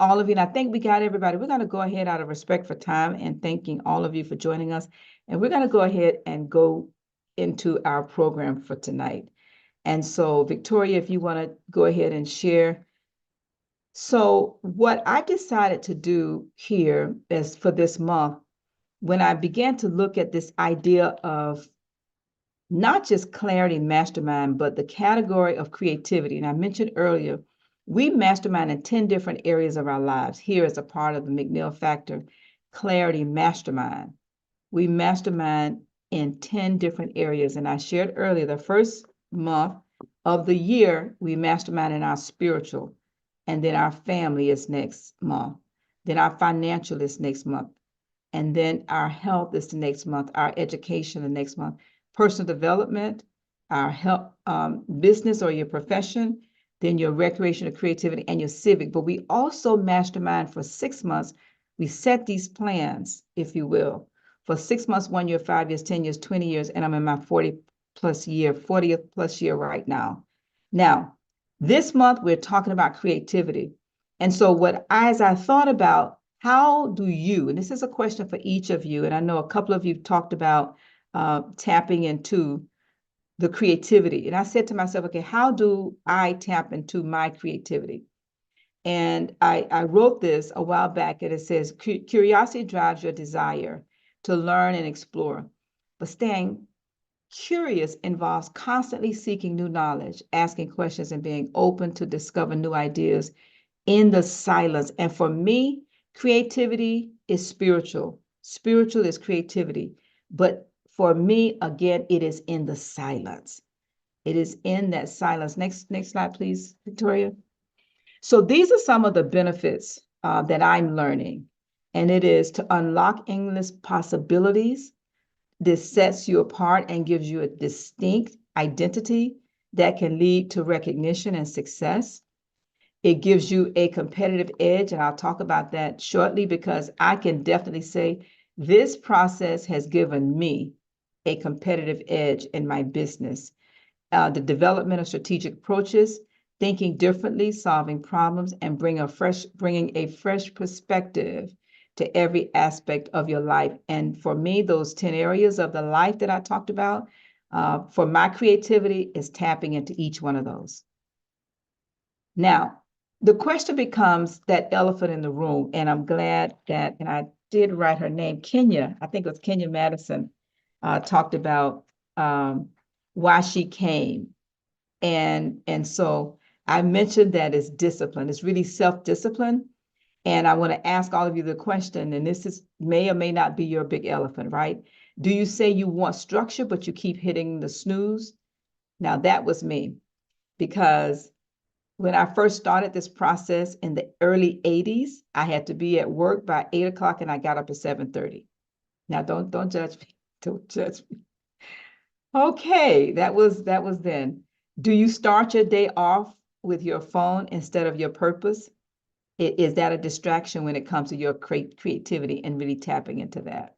all of you, and I think we got everybody. We're going to go ahead out of respect for time and thanking all of you for joining us. And we're going to go ahead and go into our program for tonight. And so, Victoria, if you want to go ahead and share. So what I decided to do here is for this month, when I began to look at this idea of not just clarity mastermind, but the category of creativity. And I mentioned earlier, we mastermind in 10 different areas of our lives. Here is a part of the McNeill Factor Clarity Mastermind. We mastermind in 10 different areas. And I shared earlier, the first month of the year, we mastermind in our spiritual. And then our family is next month. Then our financial is next month. And then our health is the next month, our education the next month, personal development, our health, business or your profession, then your recreation or creativity, and your civic. But we also mastermind for 6 months. We set these plans, if you will, for 6 months, 1 year, 5 years, 10 years, 20 years, and I'm in my 40th plus year right now. Now, this month we're talking about creativity. And so as I thought about how do you, and this is a question for each of you, and I know a couple of you talked about tapping into the creativity. And I said to myself, okay, how do I tap into my creativity? And I wrote this a while back, and it says, curiosity drives your desire to learn and explore, but staying curious involves constantly seeking new knowledge, asking questions, and being open to discover new ideas in the silence. And for me, creativity is spiritual. Spiritual is creativity. But for me, again, it is in the silence. It is in that silence. Next slide, please, Victoria. So these are some of the benefits that I'm learning. And it is to unlock endless possibilities. This sets you apart and gives you a distinct identity that can lead to recognition and success. It gives you a competitive edge, and I'll talk about that shortly, because I can definitely say this process has given me a competitive edge in my business. The development of strategic approaches, thinking differently, solving problems, and bringing a fresh perspective to every aspect of your life. And for me, those 10 areas of the life that I talked about, for my creativity, is tapping into each one of those. Now, the question becomes that elephant in the room, and I'm glad that, and I did write her name, Kenya, I think it was Kenya Madison, talked about why she came. And so I mentioned that it's discipline. It's really self-discipline. And I want to ask all of you the question, and this may or may not be your big elephant, right? Do you say you want structure, but you keep hitting the snooze? Now, that was me, because when I first started this process in the early 80s, I had to be at work by 8 o'clock and I got up at 7:30. Now, don't judge me. Don't judge me. Okay, that was then. Do you start your day off with your phone instead of your purpose? Is that a distraction when it comes to your creativity and really tapping into that?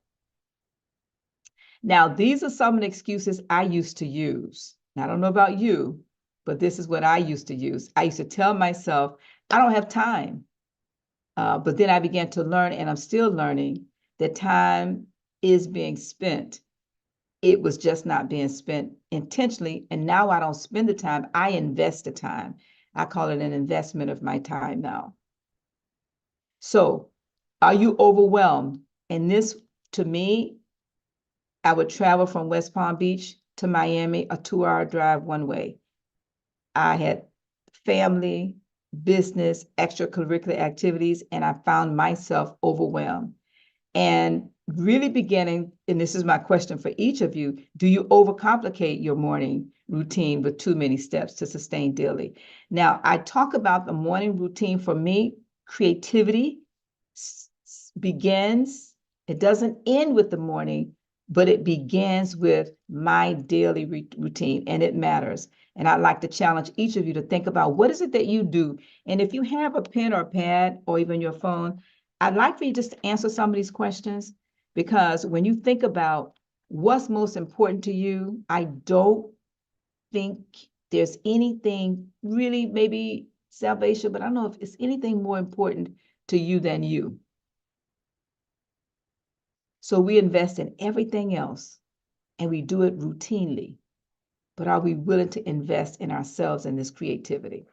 Now, these are some of the excuses I used to use. Now, I don't know about you, but this is what I used to use. I used to tell myself, I don't have time. But then I began to learn, and I'm still learning, that time is being spent. It was just not being spent intentionally. And now I don't spend the time, I invest the time. I call it an investment of my time now. So, are you overwhelmed? And this, to me, I would travel from West Palm Beach to Miami, a 2-hour drive one way. I had family, business, extracurricular activities, and I found myself overwhelmed. And really beginning, and this is my question for each of you, do you overcomplicate your morning routine with too many steps to sustain daily? Now, I talk about the morning routine. For me, creativity begins, it doesn't end with the morning, but it begins with my daily routine, and it matters. And I'd like to challenge each of you to think about, what is it that you do? And if you have a pen or pad or even your phone, I'd like for you just to answer some of these questions, because when you think about what's most important to you, I don't think there's anything really, maybe salvation, but I don't know if it's anything more important to you than you. So we invest in everything else and we do it routinely. But are we willing to invest in ourselves and this creativity?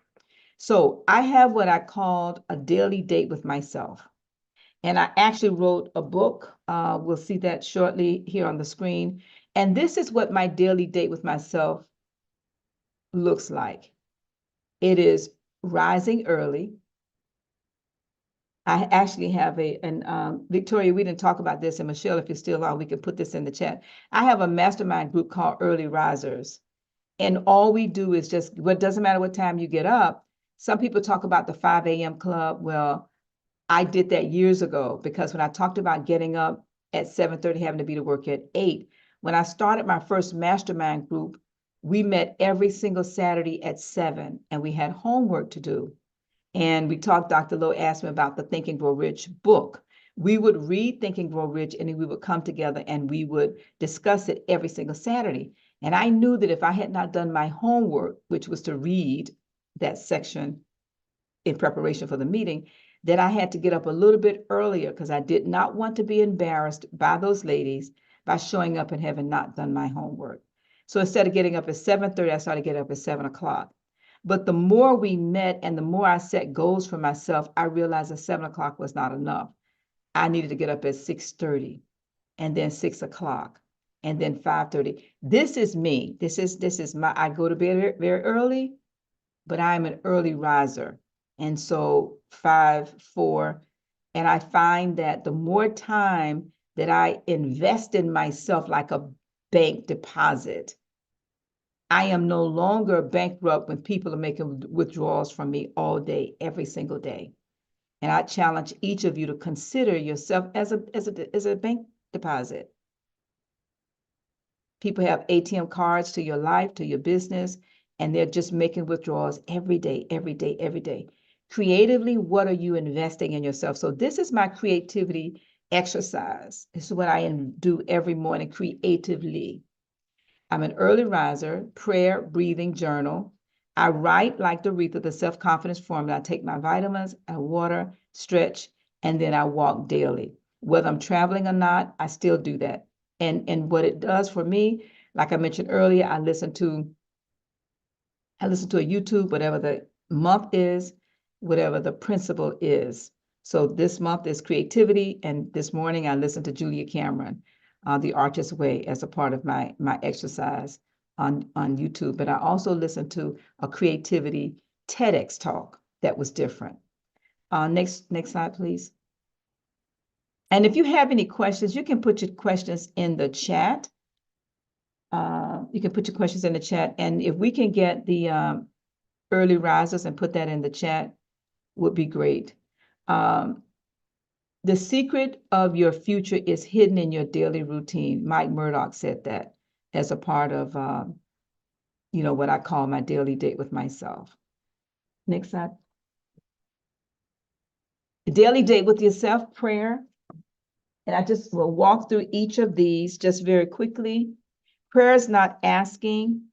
So I have what I called a daily date with myself. And I actually wrote a book. We'll see that shortly here on the screen. And this is what my daily date with myself looks like. It is rising early. I actually have Victoria, we didn't talk about this, and Michelle, if you're still on, we can put this in the chat. I have a mastermind group called Early Risers. And all we do is just, well, it doesn't matter what time you get up. Some people talk about the 5 a.m. club. Well, I did that years ago because when I talked about getting up at 7:30, having to be to work at 8, when I started my first mastermind group, we met every single Saturday at 7 and we had homework to do. And we talked, Dr. Lowe asked me about the Think and Grow Rich book. We would read Think and Grow Rich and then we would come together and we would discuss it every single Saturday. And I knew that if I had not done my homework, which was to read that section in preparation for the meeting, that I had to get up a little bit earlier because I did not want to be embarrassed by those ladies by showing up and having not done my homework. So instead of getting up at 7:30, I started getting up at 7 o'clock. But the more we met and the more I set goals for myself, I realized that 7 o'clock was not enough. I needed to get up at 6:30 and then 6 o'clock and then 5:30. This is me. This is my, I go to bed very, very early, but I'm an early riser. And so 5, 4, and I find that the more time that I invest in myself like a bank deposit, I am no longer bankrupt when people are making withdrawals from me all day, every single day. And I challenge each of you to consider yourself as a bank deposit. People have ATM cards to your life, to your business, and they're just making withdrawals every day, every day, every day. Creatively, what are you investing in yourself? So this is my creativity exercise. This is what I do every morning creatively. I'm an early riser, prayer, breathing, journal. I write like Doretha, the self-confidence formula. I take my vitamins, I water, stretch, and then I walk daily. Whether I'm traveling or not, I still do that. And what it does for me, like I mentioned earlier, I listen to a YouTube, whatever the month is, whatever the principle is. So this month is creativity, and this morning I listened to Julia Cameron, The Artist's Way, as a part of my exercise on YouTube. But I also listened to a creativity TEDx talk that was different. Next slide, please. And if you have any questions, you can put your questions in the chat. You can put your questions in the chat, and if we can get the early risers and put that in the chat, would be great. The secret of your future is hidden in your daily routine. Mike Murdoch said that as a part of, what I call my daily date with myself. Next slide. The daily date with yourself, prayer. And I just will walk through each of these just very quickly. Prayer is not asking.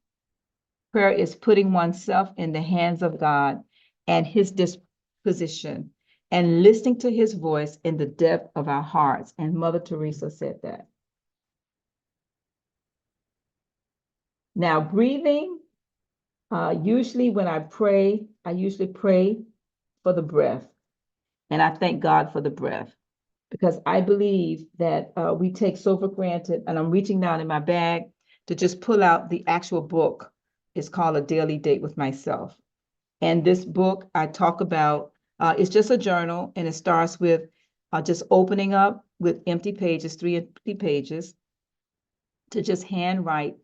Prayer is putting oneself in the hands of God and his disposition and listening to his voice in the depth of our hearts. And Mother Teresa said that. Now, breathing, usually when I pray, I usually pray for the breath. And I thank God for the breath because I believe that we take so for granted. And I'm reaching down in my bag to just pull out the actual book. It's called A Daily Date with Myself. And this book I talk about, it's just a journal, and it starts with just opening up with empty pages, 3 empty pages, to just handwrite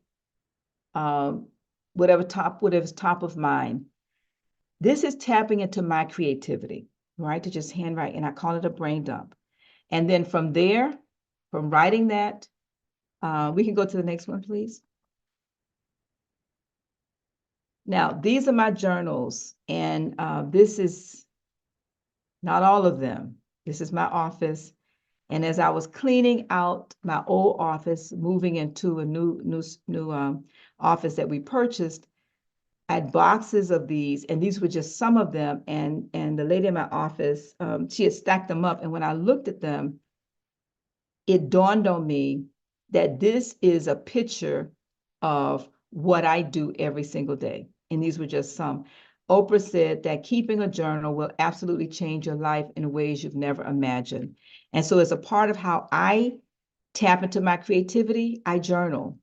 whatever's top of mind. This is tapping into my creativity, right? To just handwrite, and I call it a brain dump. And then from there, from writing that, we can go to the next one, please. Now, these are my journals, and this is not all of them. This is my office. And as I was cleaning out my old office, moving into a new office that we purchased, I had boxes of these, and these were just some of them. And the lady in my office, she had stacked them up. And when I looked at them, it dawned on me that this is a picture of what I do every single day. And these were just some. Oprah said that keeping a journal will absolutely change your life in ways you've never imagined. And so, as a part of how I tap into my creativity, I journal.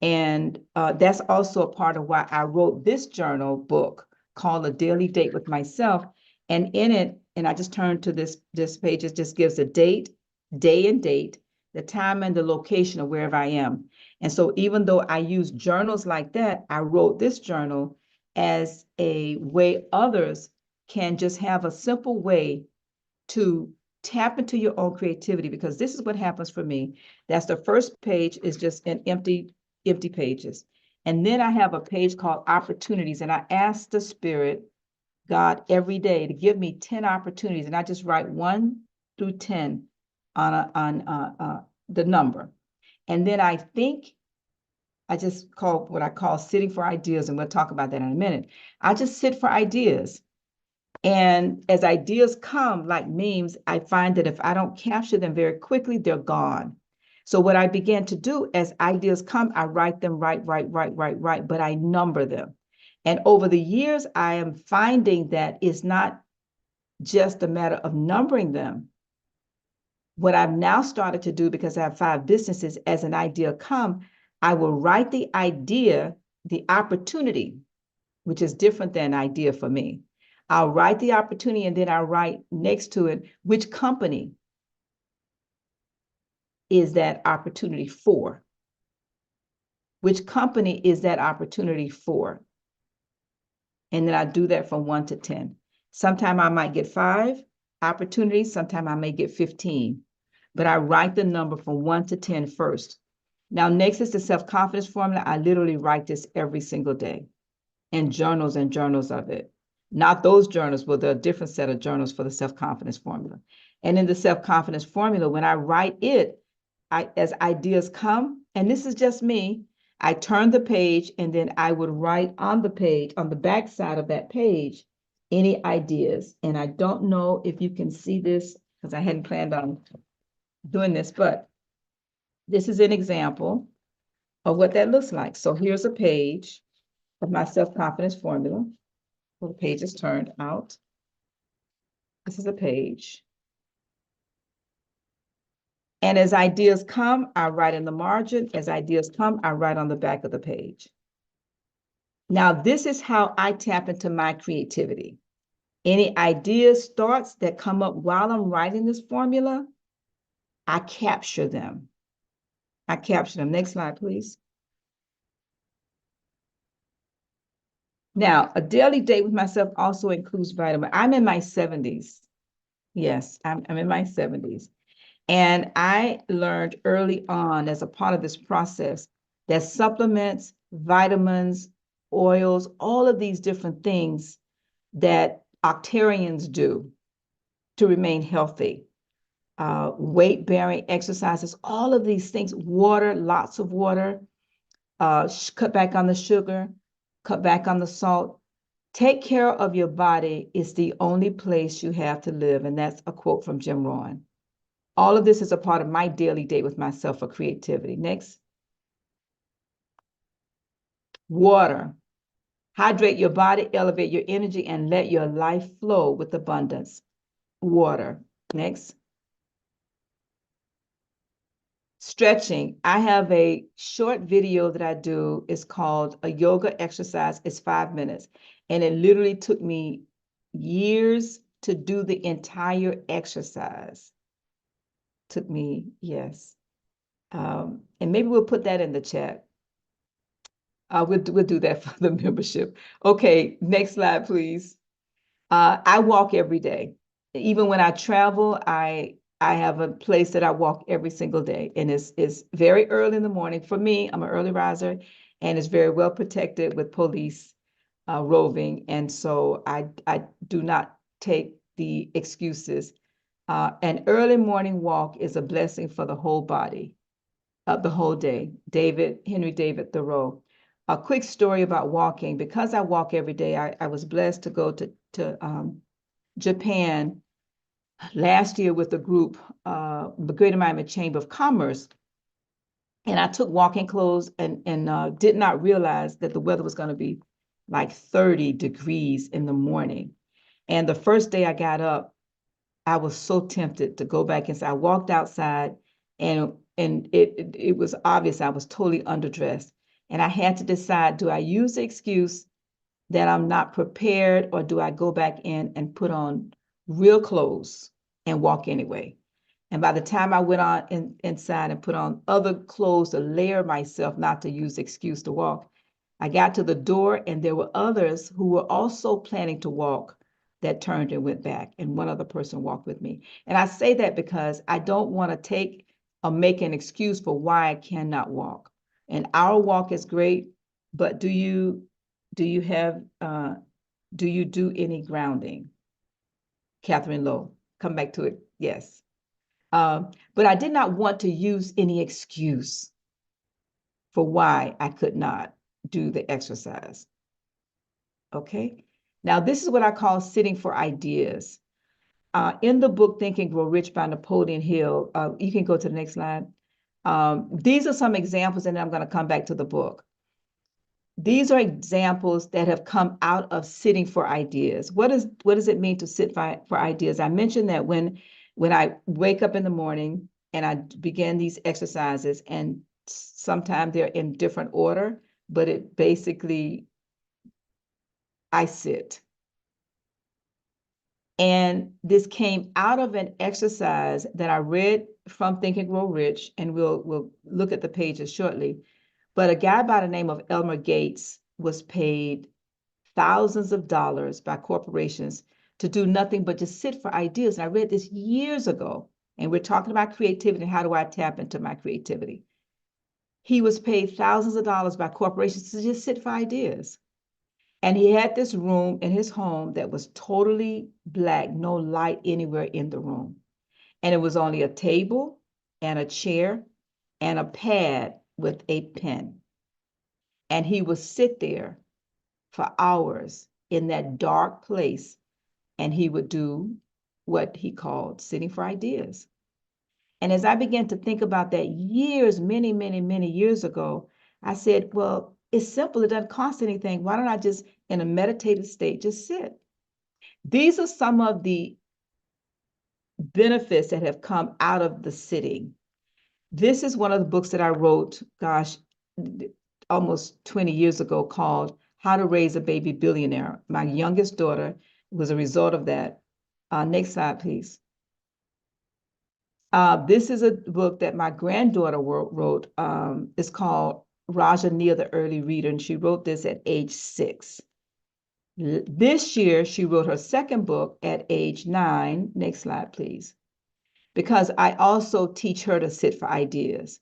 And that's also a part of why I wrote this journal book called A Daily Date with Myself. And in it, and I just turned to this page, it just gives a date, day and date, the time and the location of wherever I am. And so even though I use journals like that, I wrote this journal as a way others can just have a simple way to tap into your own creativity, because this is what happens for me. That's the first page is just an empty pages. And then I have a page called opportunities. And I ask the Spirit, God, every day to give me 10 opportunities. And I just write 1 through 10 on the number. And then I just call what I call sitting for ideas. And we'll talk about that in a minute. I just sit for ideas. And as ideas come like memes, I find that if I don't capture them very quickly, they're gone. So what I began to do as ideas come, I write them, write, but I number them. And over the years, I am finding that it's not just a matter of numbering them. What I've now started to do, because I have 5 businesses, as an idea come, I will write the idea, the opportunity, which is different than idea for me. I'll write the opportunity, and then I'll write next to it, which company is that opportunity for? Which company is that opportunity for? And then I do that from 1 to 10. Sometime I might get 5 opportunities, sometime I may get 15, but I write the number from 1 to 10 first. Now, next is the self-confidence formula. I literally write this every single day, and journals of it. Not those journals, but there are a different set of journals for the self-confidence formula. And in the self-confidence formula, when I write it, as ideas come, and this is just me, I turn the page, and then I would write on the page, on the back side of that page, any ideas. And I don't know if you can see this, because I hadn't planned on doing this, but this is an example of what that looks like. So here's a page of my self-confidence formula. The page is turned out. This is a page. And as ideas come, I write in the margin. As ideas come, I write on the back of the page. Now, this is how I tap into my creativity. Any ideas, thoughts that come up while I'm writing this formula, I capture them. Next slide, please. Now, a daily date with myself also includes vitamin. I'm in my 70s. Yes, I'm in my 70s. And I learned early on, as a part of this process, that supplements, vitamins, oils, all of these different things that octarians do to remain healthy, weight-bearing exercises, all of these things, water, lots of water, cut back on the sugar, cut back on the salt. Take care of your body is the only place you have to live. And that's a quote from Jim Rohn. All of this is a part of my daily date with myself for creativity. Next. Water. Hydrate your body, elevate your energy, and let your life flow with abundance. Water. Next. Stretching. I have a short video that I do. It's called a yoga exercise. It's 5 minutes. And it literally took me years to do the entire exercise. Took me, yes. And maybe we'll put that in the chat. We'll do that for the membership. Okay, next slide, please. I walk every day. Even when I travel, I have a place that I walk every single day, and it's very early in the morning. For me, I'm an early riser, and it's very well protected with police roving, and so I do not take the excuses. An early morning walk is a blessing for the whole body, the whole day. Henry David Thoreau. a quick story about walking. Because I walk every day, I was blessed to go to Japan last year with a group, the Greater Miami Chamber of Commerce. And I took walking clothes and did not realize that the weather was going to be like 30 degrees in the morning. And the first day I got up, I was so tempted to go back inside. I walked outside and it was obvious I was totally underdressed. And I had to decide, do I use the excuse that I'm not prepared, or do I go back in and put on real clothes and walk anyway? And by the time I went on inside and put on other clothes to layer myself, not to use the excuse to walk, I got to the door and there were others who were also planning to walk that turned and went back, and one other person walked with me. And I say that because I don't want to take or make an excuse for why I cannot walk. And our walk is great, but do you do you do any grounding? Catherine Lowe, come back to it. Yes. But I did not want to use any excuse for why I could not do the exercise. Okay. Now, this is what I call sitting for ideas. In the book, Think and Grow Rich by Napoleon Hill, you can go to the next slide. These are some examples, and then I'm going to come back to the book. These are examples that have come out of sitting for ideas. What does it mean to sit for ideas? I mentioned that when I wake up in the morning and I begin these exercises, and sometimes they're in different order, but it basically, I sit. And this came out of an exercise that I read from Think and Grow Rich, and we'll look at the pages shortly. But a guy by the name of Elmer Gates was paid thousands of dollars by corporations to do nothing but just sit for ideas. And I read this years ago, and we're talking about creativity and how do I tap into my creativity. He was paid thousands of dollars by corporations to just sit for ideas. And he had this room in his home that was totally black, no light anywhere in the room. And it was only a table and a chair and a pad with a pen. And he would sit there for hours in that dark place, and he would do what he called sitting for ideas. And as I began to think about that years, many, many, many years ago, I said, well, it's simple. It doesn't cost anything. Why don't I just, in a meditative state, just sit? These are some of the benefits that have come out of the sitting. This is one of the books that I wrote, gosh, almost 20 years ago, called How to Raise a Baby Billionaire. My youngest daughter was a result of that. Next slide, please. This is a book that my granddaughter wrote. It's called Raja Neal, the Early Reader, and she wrote this at age 6. This year, she wrote her second book at age 9. Next slide, please. Because I also teach her to sit for ideas.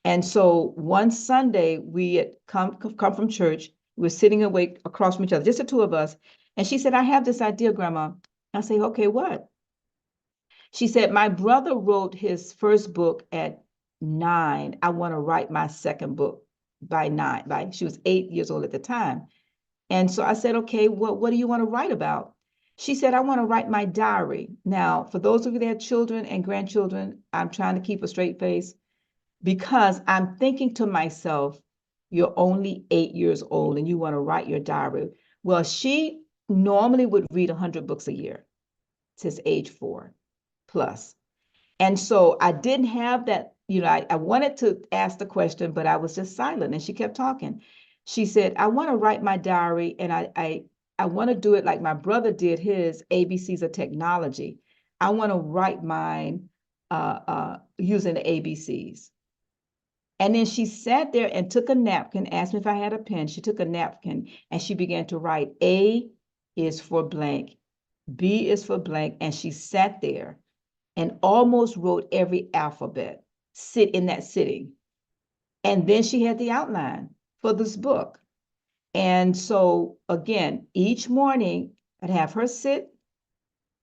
And so one Sunday, we had come from church. We were sitting awake across from each other, just the two of us. And she said, I have this idea, Grandma. I say, okay, what? She said, my brother wrote his first book at 9. I want to write my second book by 9. She was 8 years old at the time. And so I said, okay, what do you want to write about? She said, I want to write my diary. Now, for those of you that have children and grandchildren, I'm trying to keep a straight face because I'm thinking to myself, you're only 8 years old and you want to write your diary. Well, she normally would read 100 books a year since age 4 plus. And so I didn't have that, I wanted to ask the question, but I was just silent, and she kept talking. She said, I want to write my diary, and I want to do it like my brother did his ABCs of technology. I want to write mine using the ABCs. And then she sat there and took a napkin, asked me if I had a pen. She took a napkin and she began to write, A is for blank, B is for blank. And she sat there and almost wrote every alphabet, sit in that sitting. And then she had the outline for this book. And so again, each morning I'd have her sit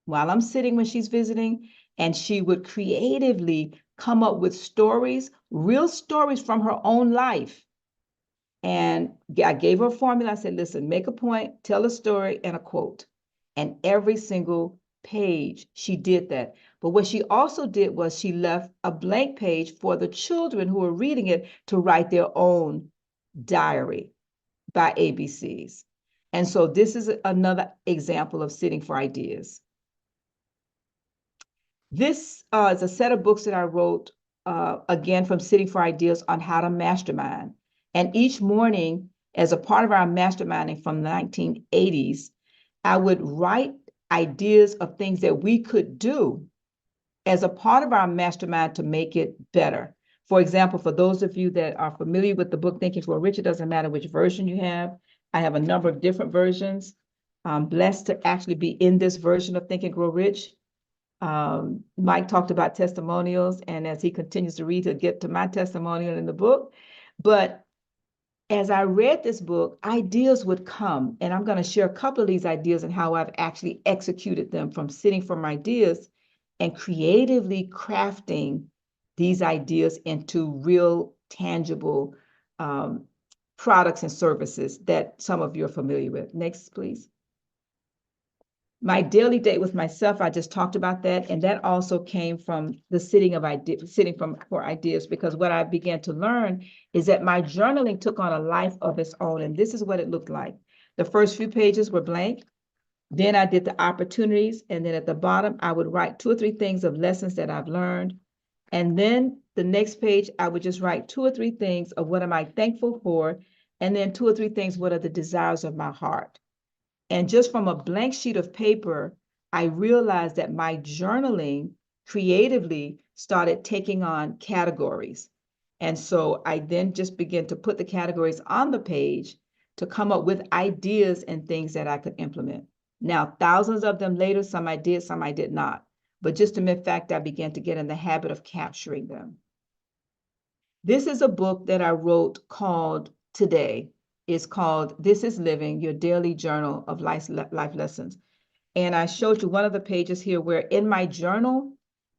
while I'm sitting when she's visiting, and she would creatively come up with stories, real stories from her own life. And I gave her a formula. I said, listen, make a point, tell a story, and a quote. And every single page, she did that. But what she also did was she left a blank page for the children who were reading it to write their own diary by ABCs. And so this is another example of sitting for ideas. This is a set of books that I wrote, again, from Sitting for Ideas on how to mastermind. And each morning, as a part of our masterminding from the 1980s, I would write ideas of things that we could do as a part of our mastermind to make it better. For example, for those of you that are familiar with the book Think and Grow Rich, it doesn't matter which version you have. I have a number of different versions. I'm blessed to actually be in this version of Think and Grow Rich. Mike talked about testimonials, and as he continues to read, he'll get to my testimonial in the book. But as I read this book, ideas would come, and I'm going to share a couple of these ideas and how I've actually executed them from sitting from ideas and creatively crafting these ideas into real, tangible products and services that some of you are familiar with. Next, please. My daily date with myself, I just talked about that. And that also came from the sitting for ideas, because what I began to learn is that my journaling took on a life of its own. And this is what it looked like. The first few pages were blank. Then I did the opportunities. And then at the bottom, I would write 2 or 3 things of lessons that I've learned. And then the next page, I would just write 2 or 3 things of what am I thankful for. And then 2 or 3 things, what are the desires of my heart. And just from a blank sheet of paper, I realized that my journaling creatively started taking on categories. And so I then just began to put the categories on the page to come up with ideas and things that I could implement. Now, thousands of them later, some I did, some I did not. But just a mere fact, I began to get in the habit of capturing them. This is a book that I wrote called Today. It's called This is Living, Your Daily Journal of Life Lessons. And I showed you one of the pages here where in my journal,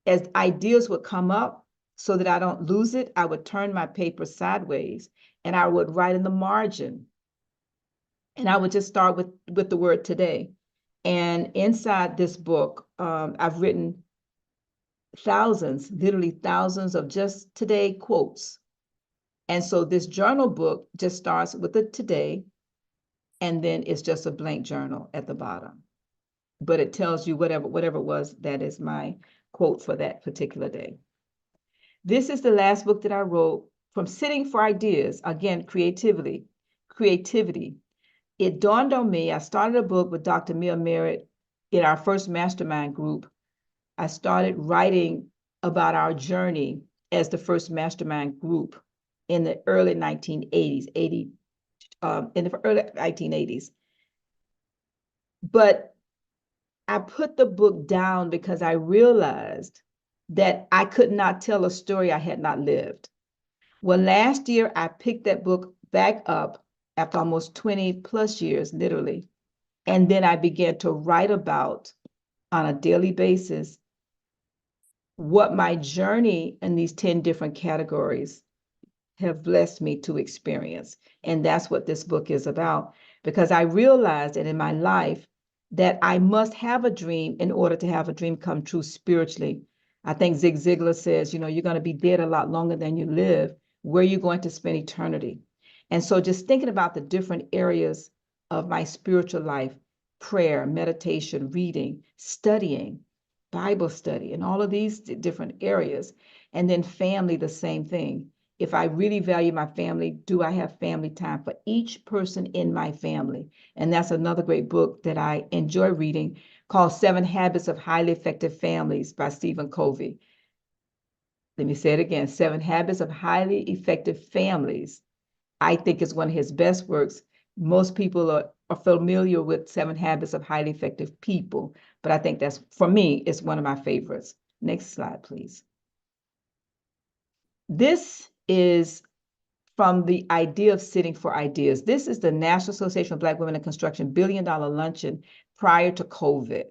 as ideas would come up, so that I don't lose it, I would turn my paper sideways and I would write in the margin. And I would just start with the word today. And inside this book, I've written thousands, literally thousands of just today quotes. And so this journal book just starts with the today, and then it's just a blank journal at the bottom. But it tells you whatever it was, that is my quote for that particular day. This is the last book that I wrote from sitting for ideas. Again, creativity. It dawned on me, I started a book with Dr. Mia Merritt in our first mastermind group. I started writing about our journey as the first mastermind group in the early 1980s, in the early 1980s. But I put the book down because I realized that I could not tell a story I had not lived. Well, last year, I picked that book back up after almost 20 plus years, literally. And then I began to write about, on a daily basis, what my journey in these 10 different categories have blessed me to experience. And that's what this book is about, because I realized that in my life that I must have a dream in order to have a dream come true spiritually. I think Zig Ziglar says, you're going to be dead a lot longer than you live. Where are you going to spend eternity? And so just thinking about the different areas of my spiritual life, prayer, meditation, reading, studying, Bible study, and all of these different areas. And then family, the same thing. If I really value my family, do I have family time for each person in my family? And that's another great book that I enjoy reading called 7 Habits of Highly Effective Families by Stephen Covey. Let me say it again, 7 Habits of Highly Effective Families. I think is one of his best works. Most people are familiar with 7 Habits of Highly Effective People, but I think that's, for me, it's one of my favorites. Next slide, please. This is from the idea of sitting for ideas. This is the National Association of Black Women in Construction $1 billion luncheon prior to COVID.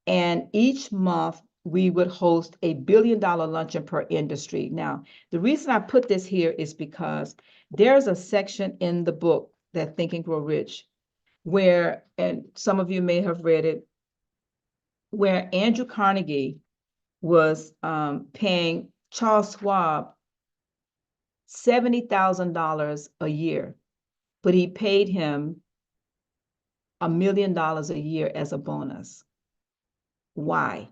And each month, we would host a $1 billion luncheon per industry. Now, the reason I put this here is because there's a section in the book, that Think and Grow Rich, where, and some of you may have read it, where Andrew Carnegie was paying Charles Schwab $70,000 a year, but he paid him $1 million a year as a bonus. Why?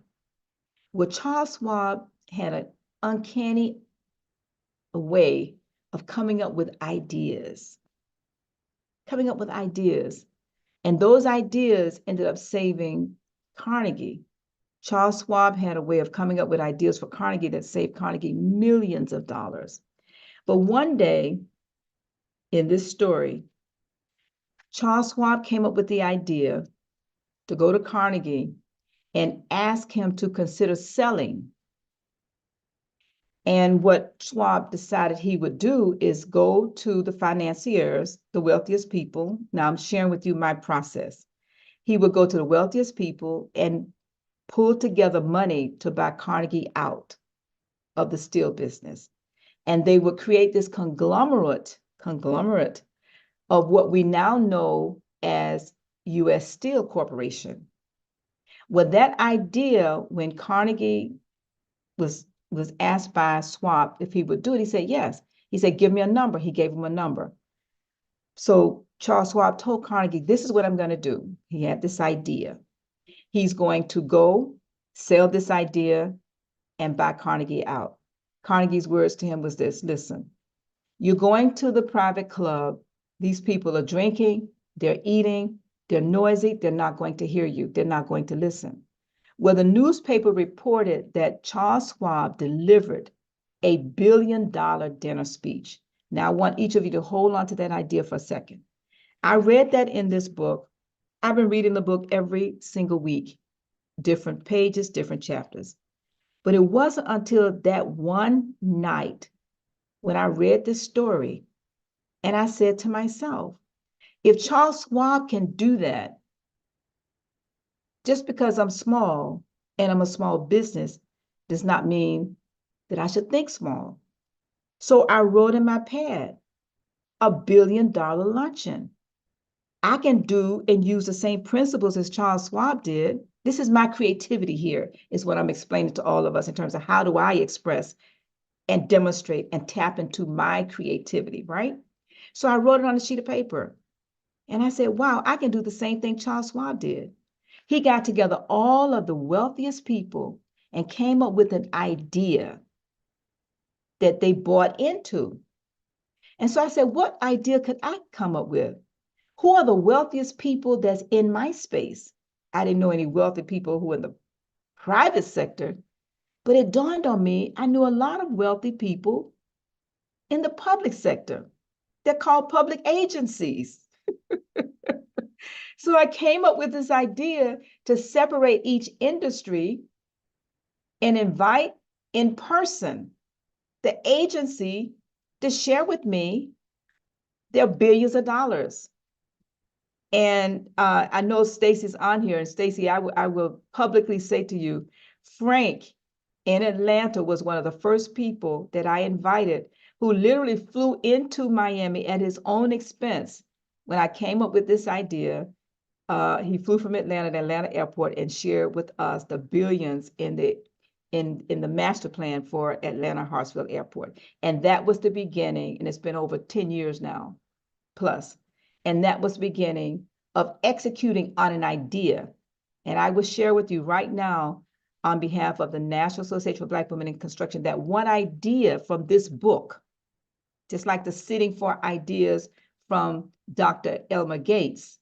Well, Charles Schwab had an uncanny way of coming up with ideas, And those ideas ended up saving Carnegie. Charles Schwab had a way of coming up with ideas for Carnegie that saved Carnegie millions of dollars. But one day in this story, Charles Schwab came up with the idea to go to Carnegie and ask him to consider selling. And what Schwab decided he would do is go to the financiers, the wealthiest people. Now I'm sharing with you my process. He would go to the wealthiest people and pull together money to buy Carnegie out of the steel business. And they would create this conglomerate of what we now know as U.S. Steel Corporation. Well, that idea, when Carnegie was asked by Schwab if he would do it, he said yes. He said, give me a number. He gave him a number. So Charles Schwab told Carnegie, this is what I'm going to do. He had this idea. He's going to go sell this idea and buy Carnegie out. Carnegie's words to him was this: listen, you're going to the private club. These people are drinking, they're eating, they're noisy, they're not going to hear you, they're not going to listen. Well, the newspaper reported that Charles Schwab delivered a $1 billion dinner speech. Now, I want each of you to hold on to that idea for a second. I read that in this book. I've been reading the book every single week, different pages, different chapters. But it wasn't until that one night when I read this story and I said to myself, if Charles Schwab can do that, just because I'm small and I'm a small business does not mean that I should think small. So I wrote in my pad, $1 billion luncheon. I can do and use the same principles as Charles Schwab did. This is my creativity here, is what I'm explaining to all of us in terms of how do I express and demonstrate and tap into my creativity, right? So I wrote it on a sheet of paper. And I said, wow, I can do the same thing Charles Schwab did. He got together all of the wealthiest people and came up with an idea that they bought into. And so I said, what idea could I come up with? Who are the wealthiest people that's in my space? I didn't know any wealthy people who were in the private sector, but it dawned on me, I knew a lot of wealthy people in the public sector. They're called public agencies. So I came up with this idea to separate each industry and invite in person the agency to share with me their billions of dollars. And I know Stacy's on here, and Stacy, I will publicly say to you, Frank in Atlanta was one of the first people that I invited, who literally flew into Miami at his own expense. When I came up with this idea, he flew from Atlanta to Atlanta Airport and shared with us the billions in the master plan for Atlanta Hartsfield Airport. And that was the beginning, and it's been over 10 years now, plus. And that was the beginning of executing on an idea. And I will share with you right now, on behalf of the National Association for Black Women in Construction, that one idea from this book, just like the Sitting for Ideas from Dr. Elmer Gates,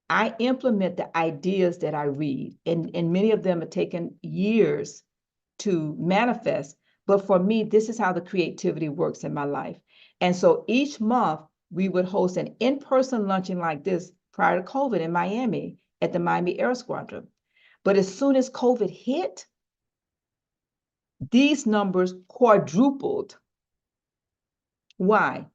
I implement the ideas that I read, and many of them have taken years to manifest. But for me, this is how the creativity works in my life. And so each month, we would host an in-person luncheon like this prior to COVID in Miami at the Miami Air Squadron. But as soon as COVID hit, these numbers quadrupled. Why?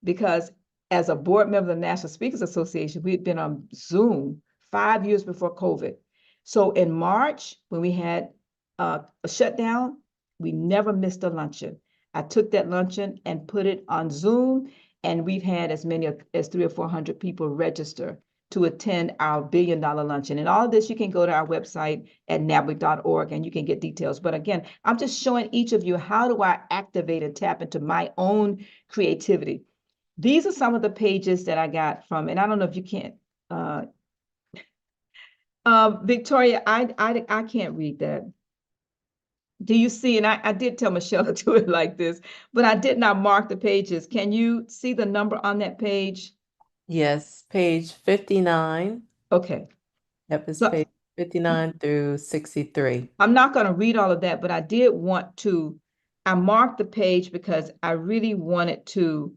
Because as a board member of the National Speakers Association, we had been on Zoom 5 years before COVID. So in March, when we had a shutdown, we never missed a luncheon. I took that luncheon and put it on Zoom, and we've had as many as 300 or 400 people register to attend our $1 billion luncheon. And all of this, you can go to our website at nabwic.org and you can get details. But again, I'm just showing each of you, how do I activate and tap into my own creativity? These are some of the pages that I got from, and I don't know if you can't, Victoria, I can't read that. Do you see? And I did tell Michelle to do it like this, but I did not mark the pages. Can you see the number on that page? Yes, page 59. Okay. Yep, it's So page 59 through 63. I'm not going to read all of that, but I did want to, I marked the page because I really wanted to,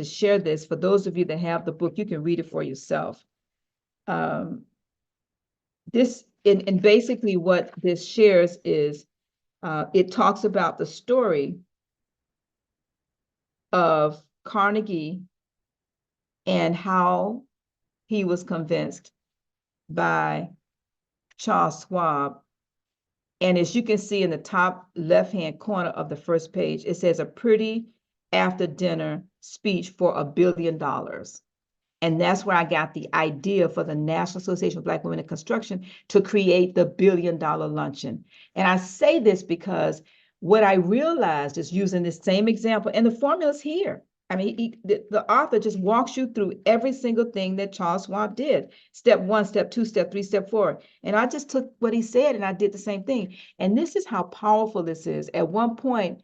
share this. For those of you that have the book, you can read it for yourself. This, and basically what this shares is, it talks about the story of Carnegie and how he was convinced by Charles Schwab. And as you can see in the top left-hand corner of the first page, it says a pretty after dinner speech for $1 billion. And that's where I got the idea for the National Association of Black Women in Construction to create the $1 billion luncheon. And I say this because what I realized is, using this same example, and the formula's here. I mean, the author just walks you through every single thing that Charles Schwab did. Step 1, step 2, step 3, step 4. And I just took what he said and I did the same thing. And this is how powerful this is. At one point,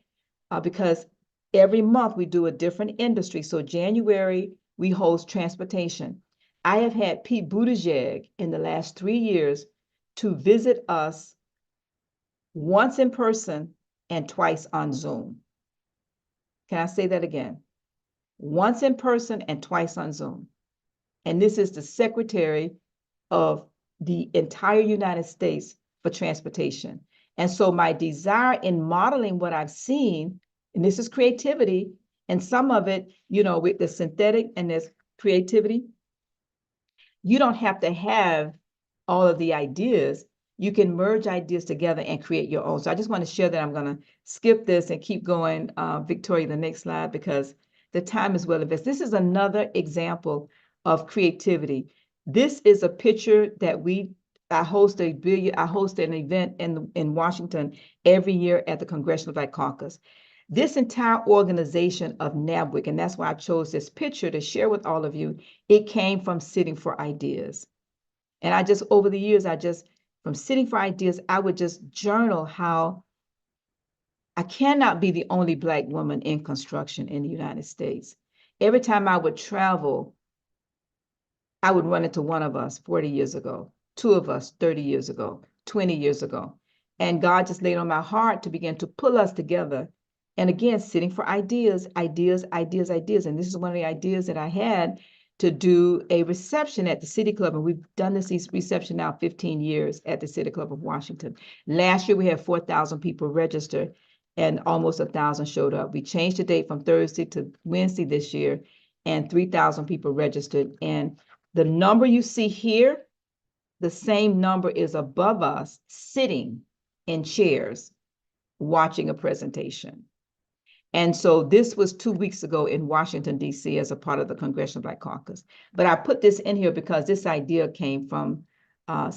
because every month we do a different industry. So January, we host transportation. I have had Pete Buttigieg in the last 3 years to visit us once in person and twice on Zoom. Can I say that again? Once in person and twice on Zoom. And this is the Secretary of the entire United States for transportation. And so my desire in modeling what I've seen, and this is creativity, and some of it, with the synthetic and there's creativity, you don't have to have all of the ideas. You can merge ideas together and create your own. So I just want to share that. I'm going to skip this and keep going, Victoria, the next slide, because the time is well invested. This is another example of creativity. This is a picture that I host an event in Washington every year at the Congressional Black Caucus. This entire organization of NABWIC, and that's why I chose this picture to share with all of you, it came from Sitting for Ideas. And over the years, from Sitting for Ideas, I would just journal how I cannot be the only Black woman in construction in the United States. Every time I would travel, I would run into one of us 40 years ago, two of us 30 years ago, 20 years ago. And God just laid on my heart to begin to pull us together. And again, sitting for ideas, ideas, ideas, ideas. And this is one of the ideas that I had, to do a reception at the City Club. And we've done this reception now 15 years at the City Club of Washington. Last year, we had 4,000 people registered and almost 1,000 showed up. We changed the date from Thursday to Wednesday this year, and 3,000 people registered. And the number you see here, the same number is above us, sitting in chairs, watching a presentation. And so this was 2 weeks ago in Washington, D.C. as a part of the Congressional Black Caucus. But I put this in here because this idea came from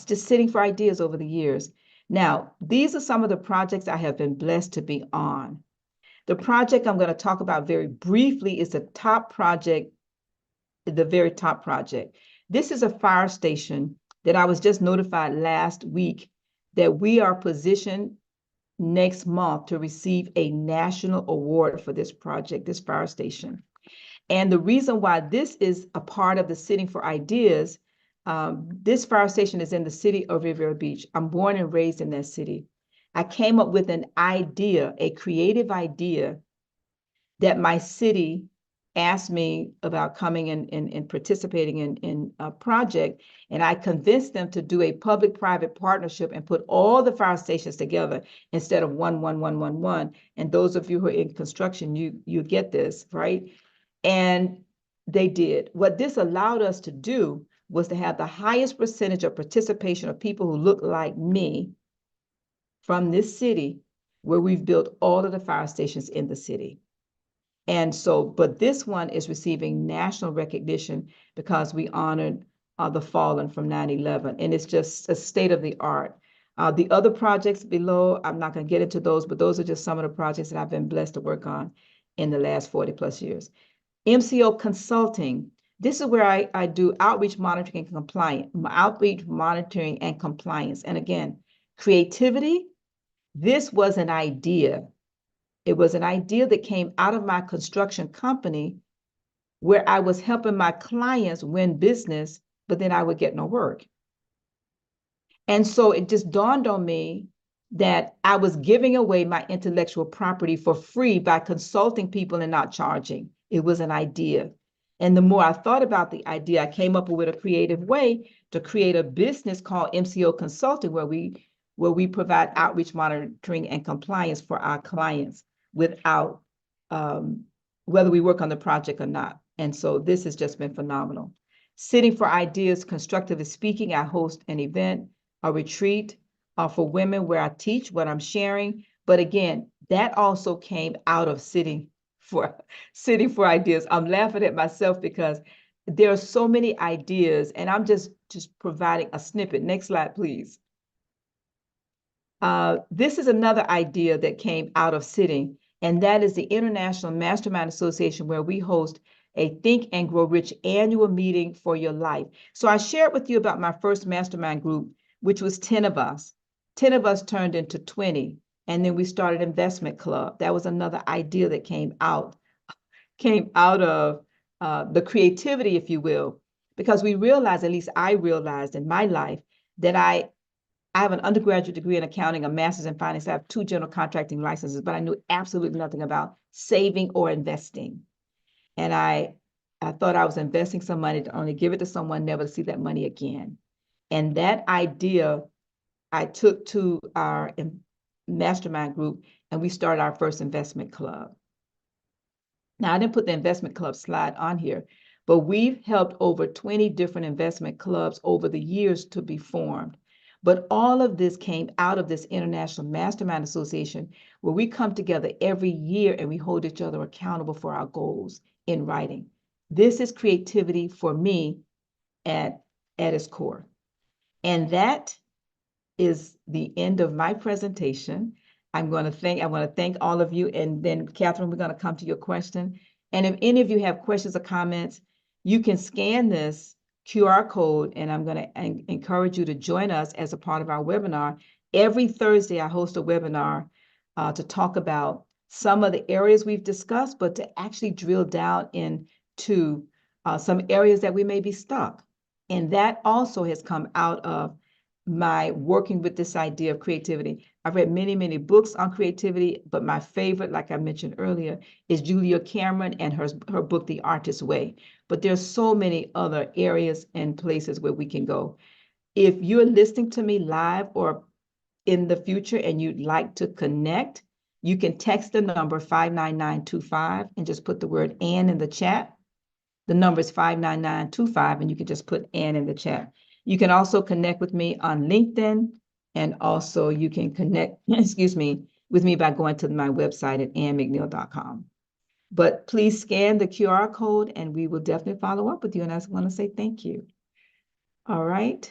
just sitting for ideas over the years. Now, these are some of the projects I have been blessed to be on. The project I'm going to talk about very briefly is the top project, the very top project. This is a fire station that I was just notified last week that we are positioned next month to receive a national award for this project, this fire station. And the reason why this is a part of the Sitting for Ideas, this fire station is in the city of Riviera Beach. I'm born and raised in that city. I came up with an idea, a creative idea, that my city asked me about coming and participating in a project, and I convinced them to do a public-private partnership and put all the fire stations together instead of one. And those of you who are in construction, you get this, right? And they did. What this allowed us to do was to have the highest percentage of participation of people who look like me from this city, where we've built all of the fire stations in the city. And so, but this one is receiving national recognition because we honored the fallen from 9/11, and it's just a state of the art. The other projects below, I'm not going to get into those, but those are just some of the projects that I've been blessed to work on in the last 40 plus years. MCO Consulting, this is where I do outreach monitoring and compliance. And again, creativity, this was an idea. It was an idea that came out of my construction company where I was helping my clients win business, but then I would get no work. And so it just dawned on me that I was giving away my intellectual property for free by consulting people and not charging. It was an idea. And the more I thought about the idea, I came up with a creative way to create a business called MCO Consulting, where we provide outreach monitoring and compliance for our clients without whether we work on the project or not. And so this has just been phenomenal. Sitting for Ideas, Constructive Speaking, I host an event, a retreat for women where I teach what I'm sharing. But again, that also came out of Sitting for Ideas. I'm laughing at myself because there are so many ideas, and I'm just providing a snippet. Next slide, please. This is another idea that came out of Sitting, and that is the International Mastermind Association, where we host a Think and Grow Rich annual meeting for your life. So I shared with you about my first mastermind group, which was 10 of us. 10 of us turned into 20, and then we started Investment Club. That was another idea that came out of the creativity, if you will, because we realized, at least I realized in my life, that I have an undergraduate degree in accounting, a master's in finance. I have 2 general contracting licenses, but I knew absolutely nothing about saving or investing. And I thought I was investing some money to only give it to someone, never to see that money again. And that idea I took to our mastermind group, and we started our first investment club. Now, I didn't put the investment club slide on here, but we've helped over 20 different investment clubs over the years to be formed. But all of this came out of this International Mastermind Association, where we come together every year and we hold each other accountable for our goals in writing. This is creativity for me at its core. And that is the end of my presentation. I want to thank all of you. And then, Catherine, we're going to come to your question. And if any of you have questions or comments, you can scan this QR code, and I'm going to encourage you to join us as a part of our webinar. Every Thursday, I host a webinar to talk about some of the areas we've discussed, but to actually drill down into some areas that we may be stuck. And that also has come out of my working with this idea of creativity. I've read many, many books on creativity, but my favorite, like I mentioned earlier, is Julia Cameron and her book, The Artist's Way. But there's so many other areas and places where we can go. If you're listening to me live or in the future and you'd like to connect, you can text the number 59925 and just put the word "and" in the chat. The number is 59925, and you can just put "and" in the chat. You can also connect with me on LinkedIn, and also you can connect, with me by going to my website at annmcneill.com. But please scan the QR code, and we will definitely follow up with you. And I just want to say thank you. All right.